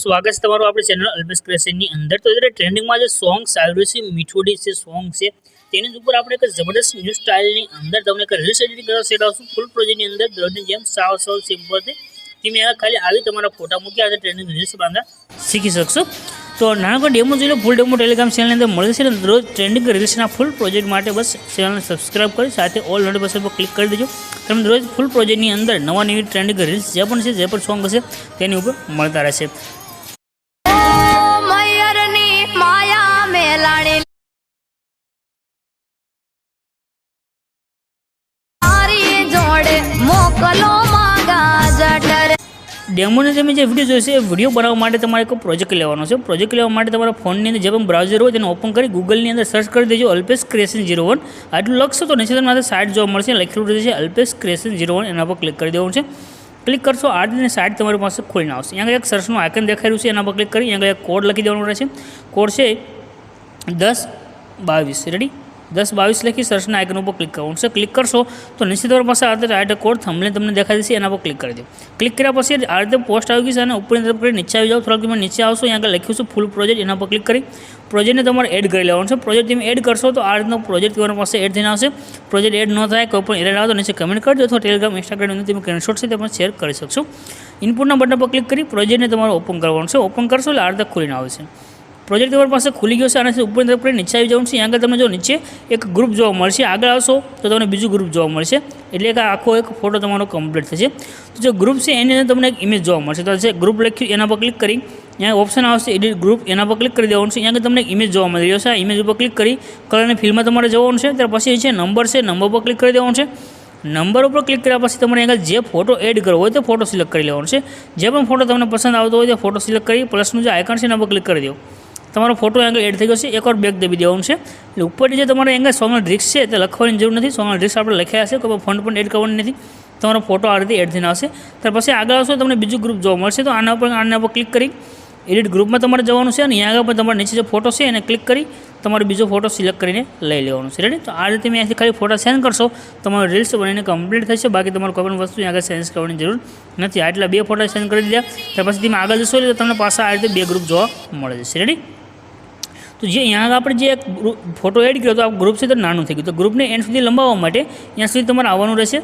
स्वागत है तमाરું આપણી ચેનલ અલ્પેશ ક્રિએશનની અંદર। તો અત્યારે ટ્રેન્ડિંગમાં જે સોંગ્સ આવી રહ્યું છે મીઠોડી જે સોંગ છે તેની ઉપર આપણે એક જબરદસ્ત ન્યૂ સ્ટાઇલની અંદર તમને એક રીલ્સ એડિટ કરવા સેટ આવશું ફૂલ પ્રોજેક્ટની અંદર દરરોજની જેમ સાવ સિમ્પલથી તમે ખાલી આવી તમારા ફોટા મૂકી આ ટ્રેન્ડિંગ રીલ્સ બાંધા શીખી શકશો। તો નાનો ડેમો જોઈ લો, ફૂલ ડેમો ટેલિગ્રામ ચેનલની અંદર મળે છે। રોજ ટ્રેન્ડિંગ રીલ્સના ફૂલ પ્રોજેક્ટ માટે બસ ચેનલને સબસ્ક્રાઇબ કરી સાથે ઓલ નોટિફિકેશન પર ક્લિક કરી દેજો। તમને રોજ ફૂલ પ્રોજેક્ટની અંદર નવા નવી ટ્રેન્ડિંગ રીલ્સ જે પણ છે જે પણ સોંગ હશે તેની ઉપર મળતા રહેશે। डेमोने તમે જે વિડીયો જોઈશે એ વિડીયો બનાવવા માટે તમારે એક પ્રોજેક્ટ લેવાનો છે। પ્રોજેક્ટ લેવા માટે તમારા ફોનની અંદર જે પણ બ્રાઉઝર હોય તેને ઓપન કરી ગૂગલની અંદર સર્ચ કરી દેજો અલ્પેશ ક્રિએશન 01। આટલું લખશો તો નીચે તમને સાઇટ જોવા મળશે, લખેલું રહેશે અલ્પેશ ક્રિએશન 01, એના પર ક્લિક કરી દેવાનું છે। ક્લિક કરશો આ રીતની સાઇટ તમારી પાસે ખોલીને આવશે। અહીંયા એક સર્ચનું આઇકન દેખાઈ રહ્યું છે એના પર ક્લિક કરી અહીંયા એક કોડ લખી દેવાનો રહેશે। કોડ છે 1022, રેડી 1022 લખી સર્ચના આઇકન ઉપર ક્લિક કરવાનું છે। ક્લિક કરશો તો નીચે તમારી પાસે આ રીતે કોડ થંબનેલ તમને દેખાઈ દેશે, એના પર ક્લિક કરી દો। ક્લિક કર્યા પછી આ રીતે પોસ્ટ આવી ગઈ છે અને ઉપરની તરફ કરી નીચે આવી જાઓ, થોડાક તમે નીચે આવશો અહીંયા આગળ લખ્યું છે ફૂલ પ્રોજેક્ટ, એના પર ક્લિક કરી પ્રોજેક્ટને તમારે એડ કરી લેવાનું છે। પ્રોજેક્ટ તમે એડ કરશો તો આ રીતનો પ્રોજેક્ટ તમારી પાસે એડ થઈને આવશે। પ્રોજેક્ટ એડ ન થાય કોઈ પણ એરર આવે તો નીચે કમેન્ટ કરજો અથવા ટેલિગ્રામ ઇન્સ્ટાગ્રામની તમે સ્ક્રીનશોટ છે તે પણ શેર કરી શકશો। ઇનપુટના બટન પર ક્લિક કરી પ્રોજેક્ટને તમારે ઓપન કરવાનું છે। ઓપન કરશો એટલે આ રીતે ખોલીને આવશે। પ્રોજેક્ટ તમારી પાસે ખુલી ગયો છે અને ઉપરની તરફ કરી નીચે આવી જવાનું છે। આગળ તમને જો નીચે એક ગ્રુપ જોવા મળશે, આગળ આવશો તો તમને બીજું ગ્રુપ જોવા મળશે, એટલે કે આખો એક ફોટો તમારો કમ્પ્લીટ થશે। તો જે ગ્રુપ છે એની અંદર તમને એક ઇમેજ જોવા મળશે, તો જે ગ્રુપ લખ્યું એના પર ક્લિક કરી અહીંયા ઓપ્શન આવશે એડિટ ગ્રુપ, એના પર ક્લિક કરી દેવાનું છે। અહીંયા તમને એક ઇમેજ જોવા મળી રહ્યો છે, આ ઇમેજ ઉપર ક્લિક કરી કલરની ફિલ્ડમાં તમારે જવાનું છે। ત્યાર પછી છે નંબર છે, નંબર પર ક્લિક કરી દેવાનું છે। નંબર ઉપર ક્લિક કર્યા પછી તમારે આગળ જે ફોટો એડ કરવો હોય તો ફોટો સિલેક્ટ કરી લેવાનો છે। જે પણ ફોટો તમને પસંદ આવતો હોય તે ફોટો સિલેક્ટ કરી પ્લસનું જે આઇકન છે એના પર ક્લિક કરી દો, તમારો ફોટો આગળ એડ થઈ ગયો છે। એકવાર બેક દબી દેવાનું છે એટલે ઉપરની જે તમારે આગળ સોંગના ડ્રિક્સ છે તે લખવાની જરૂર નથી, સોંગના ડ્રિક્સ આપણે લખ્યા હશે, કોઈ ફોન્ટ પણ એડ કરવાની નથી, તમારો ફોટો આ રીતે એડ થઈને આવશે। ત્યાર પછી આગળ આવશો તમને બીજું ગ્રુપ જોવા મળશે, તો આના પર ક્લિક કરી એડિટ ગ્રુપમાં તમારે જવાનું છે અને અહીંયા આગળ પણ તમારે નીચે જે ફોટો છે એને ક્લિક કરી તમારે બીજો ફોટો સિલેક્ટ કરીને લઈ લેવાનું છે, રેડી। તો આ રીતે અહીંયાથી ખાલી ફોટા સેન્ડ કરશો તમારો રીલ્સ બનીને કમ્પ્લીટ થશે, બાકી તમારે કોઈ પણ વસ્તુ આગળ સેન્ડ કરવાની જરૂર નથી। આટલા બે ફોટા સેન્ડ કરી દીધા, ત્યાર પછી તમે આગળ જશો એટલે તમને પાછા આ રીતે બે ગ્રુપ જોવા મળે છે, રેડી। તો જે અહીંયા આપણે જે એક ફોટો એડ કર્યો તો આ ગ્રુપ છે તો નાનું થઈ ગયું, તો ગ્રુપને એન્ડ સુધી લંબાવવા માટે અહીંયા સુધી તમારે આવવાનું રહેશે,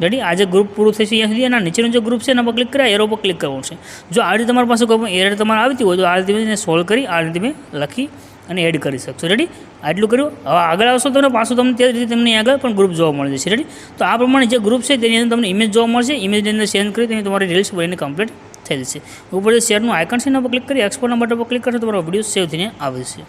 રેડી। આજે ગ્રુપ પૂરું થશે અહીંયા સુધી એના નીચેનું જે ગ્રુપ છે એના પર ક્લિક કરી એરો પર ક્લિક કરવાનું છે। જો આ રીતે તમારી પાસે કોઈ પણ એરર તમારે આવતી હોય તો આ રીતે તમે સોલ્વ કરી આ રીતે તમે લખી અને એડ કરી શકશો, રેડી। આટલું કર્યું, હવે આગળ આવશો તો પાછું તમને તે રીતે તમને આગળ પણ ગ્રુપ જોવા મળી જશે, રેડી। તો આ પ્રમાણે જે ગ્રુપ છે તેની અંદર તમને ઇમેજ જોવા મળશે, ઇમેજની અંદર સેન્ડ કરી તમે તમારી રીલ્સ બનીને કમ્પ્લીટ થઈ જશે। ઉપર જે શેરનું આઇકન છે એના પર ક્લિક કરી એક્સપોર્ટના બટન પર ક્લિક કરશો તમારો વિડીયો સેવ થઈને આવે છે।